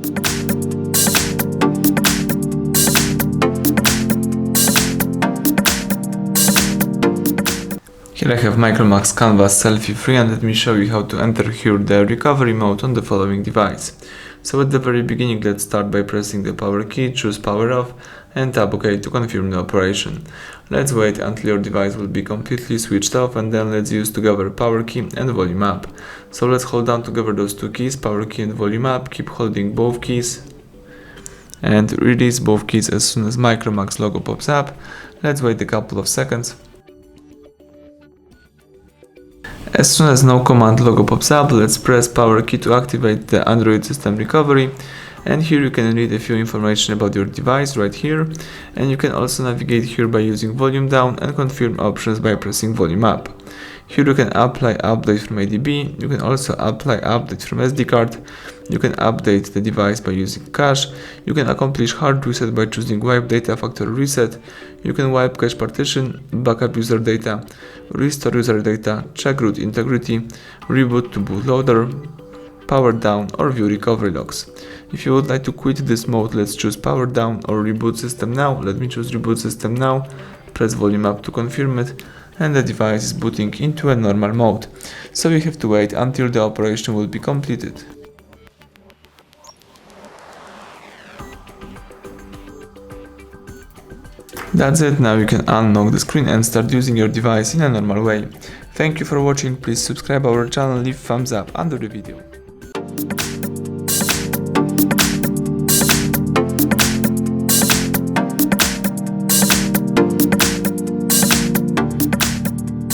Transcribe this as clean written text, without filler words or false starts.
Here I have MICROMAX Canvas Selfie 3, and let me show you how to enter here the recovery mode on the following device. So at the very beginning, let's start by pressing the power key, choose power off and tap OK to confirm the operation. Let's wait until your device will be completely switched off, and then let's use together power key and volume up. So let's hold down together those two keys, power key and volume up, keep holding both keys and release both keys as soon as Micromax logo pops up. Let's wait a couple of seconds. As soon as no command logo pops up, let's press power key to activate the Android system recovery, and here you can read a few information about your device right here, and you can also navigate here by using volume down and confirm options by pressing volume up. Here you can apply update from ADB, you can also apply update from SD card, you can update the device by using cache, you can accomplish hard reset by choosing wipe data factory reset, you can wipe cache partition, backup user data, restore user data, check root integrity, reboot to bootloader, power down or view recovery logs. If you would like to quit this mode, let's choose power down or reboot system now. Let me choose reboot system now, press volume up to confirm it, and the device is booting into a normal mode. So you have to wait until the operation will be completed. That's it, now you can unlock the screen and start using your device in a normal way. Thank you for watching, please subscribe our channel, leave thumbs up under the video.